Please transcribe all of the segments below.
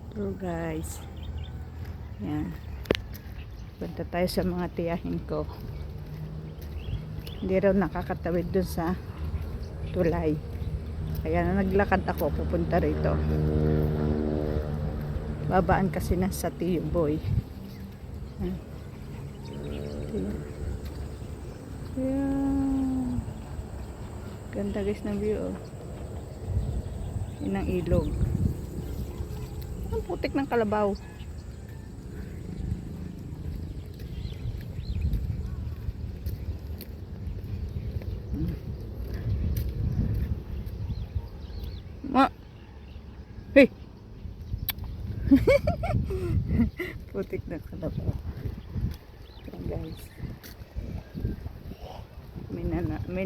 So guys, yan. Punta tayo sa mga tiyahin ko. Hindi raw nakakatawid dun sa tulay. Kaya na naglakad ako pupunta rito. Babaan kasi na sa Tiyo Boy. Yan. Yan. Ganda guys ng view. Oh. Yun ang ilog. Ang putik ng kalabaw. Ma. Hey. Putik ng kalabaw. Yan guys. May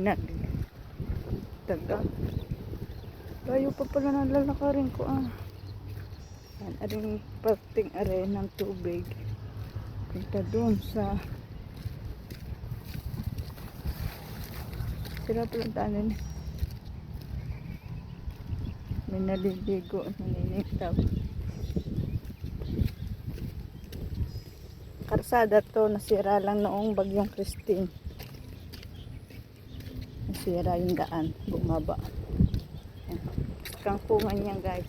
taga. Tayo pa pala nalalakarin ko ah. Yan, aring parting are ng tubig. Punta doon sa sila palang tanin. May naliligo, naninitaw. Karsada to, nasira lang noong bagyong Christine. Nasira yung daan, bumaba. Yan. Kangkungan niya guys.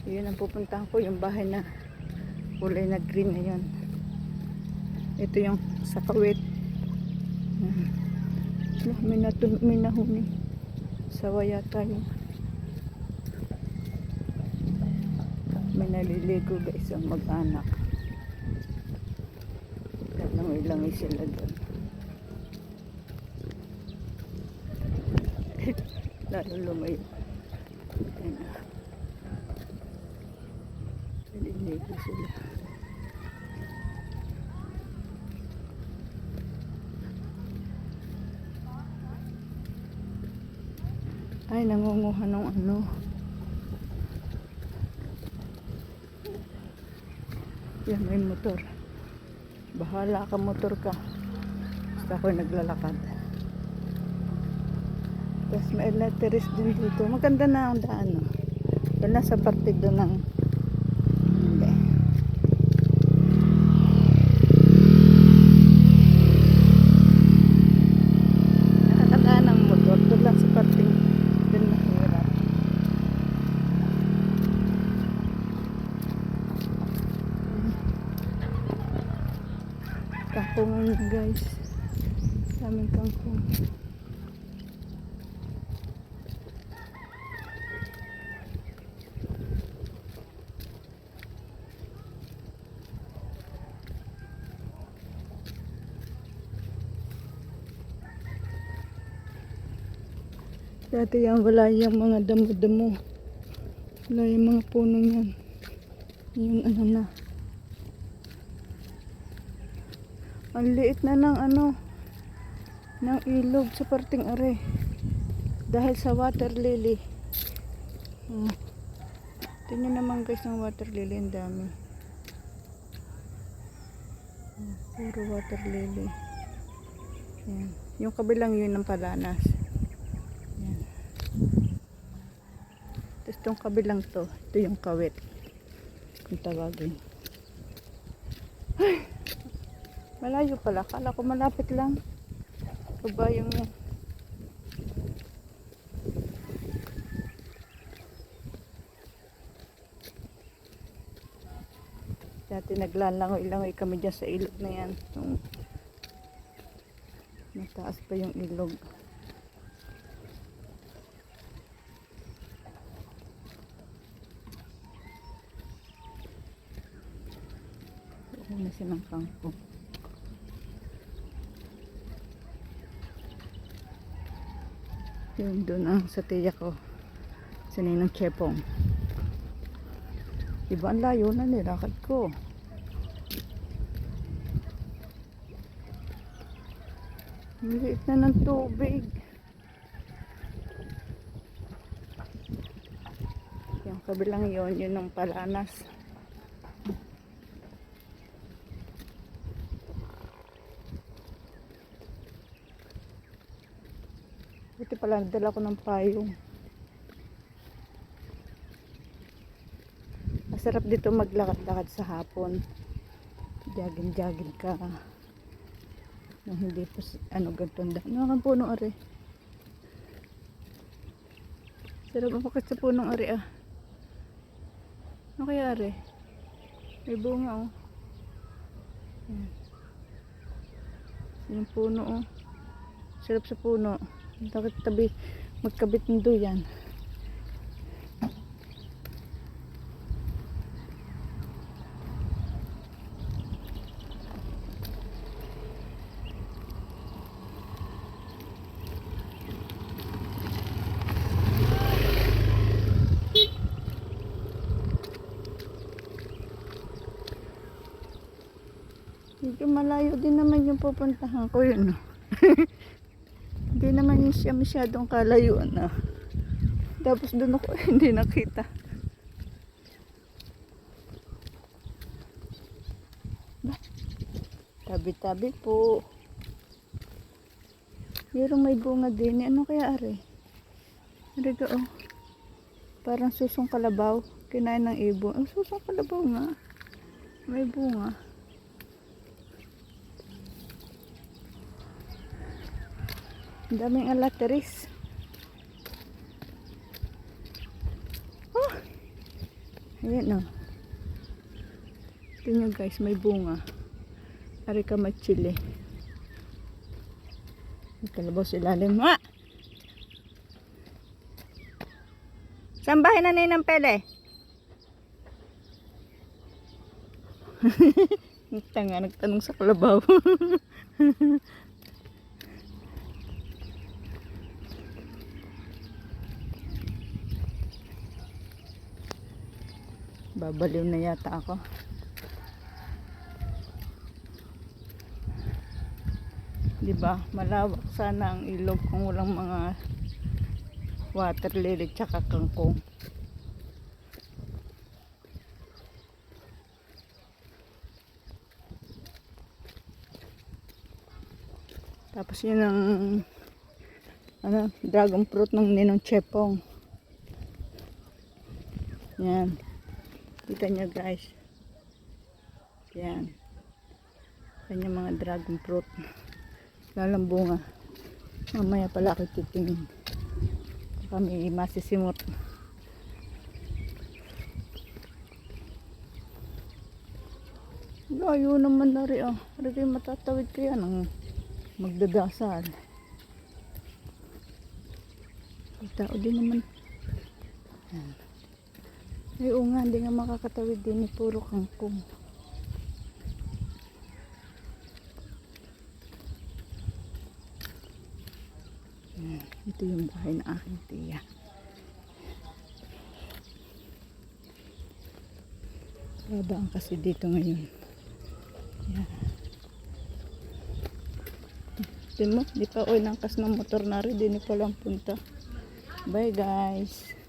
Yun ang pupuntahan ko, yung bahay na kulay na green na yun. Ito yung sa Kawit. May nahuni. Sawa yata yun. May naliligo guys ang mag-anak. Langoy-langoy sila doon. Lalo lumayo. Ayan na. Naliligo sila. Ay, nangunguha ng ano. Yan, may motor. Bahala ka, motor ka. Basta ako naglalakad. Tapos may letteris din dito. Maganda na ang daan, no? Doon na sa parte doon ng hindi. Nakakadaan ng motor. Doon lang sa parte doon na hirap. Kangkungan guys. Daming kangkung. Dati yan wala yung mga damo-damo. Wala yung mga puno yan. Yung ano na. Ang liit na ng ano. Ng ilog sa parting are. Dahil sa water lily. Tingnan naman guys ng water lily. Ang dami. Puro water lily. Yan. Yung kabilang yun ng palanas. Yan. Tapos itong kabilang to. Ito yung Kawit. Kung tawagin. Ay! Malayo pala. Kala ko malapit lang. Ito ba yung dati naglalangoy-langoy kami dyan sa ilog na yan. Yung mataas pa yung ilog. Ano na silang kangkong. Yun doon ang sa tiya ko. Sa Ninang Chepong. Diba ang layo na nilakad ko. Ang liit na ng tubig. Yung kabilang yun, yun ang palanas. Buti pala pala, nadala ko ng payong. Masarap dito maglakad-lakad sa hapon. Jogging-jogging ka. Nang hindi pa gantong daan. Ano kang puno ari? Sarap mapakit sa punong ari ah. Ano kaya ari? May bunga oh. Ayan. Yung puno oh. Sarap sa puno. Bakit tabi magkabit ng duyan? Medyo malayo din naman yung pupuntahan ko yun. Hindi naman yun siya masyadong kalayuan na. Tapos doon ako hindi nakita. Tabi-tabi po. Mayroong may bunga din. Ano kaya ari? Ariga oh. Parang susong kalabaw. Kinain ng ibon. Oh, susong kalabaw nga. May bunga. Ang daming alateris. Oh! Ayan o. Ito nyo guys, may bunga. Ari ka machili. May kalabaw sa ilalim. Ah! Saan bahay na ng pele? Tanga, nagtanong sa kalabaw. Babaliw na yata ako. Diba? Malawak sana ang ilog kung walang mga water lily tsaka kangkong. Tapos yun ang dragon fruit ng Ninong Chepong. Yan. Kita nyo guys. Yan. Kanya mga dragon fruit. Lalang bunga. Mamaya pala ako titingin. Kami masisimot. Layo naman na rin. Rin kayo matatawid kaya ng magdadasal. Tao din naman. Yan. Ay, oo nga, hindi nga makakatawid din. Puro kangkong. Ito yung bahay ng aking tiya. Babaan kasi dito ngayon. Yan. Di mo, di pa oy nangkas ng motor na rin. Di ni palang punta. Bye guys.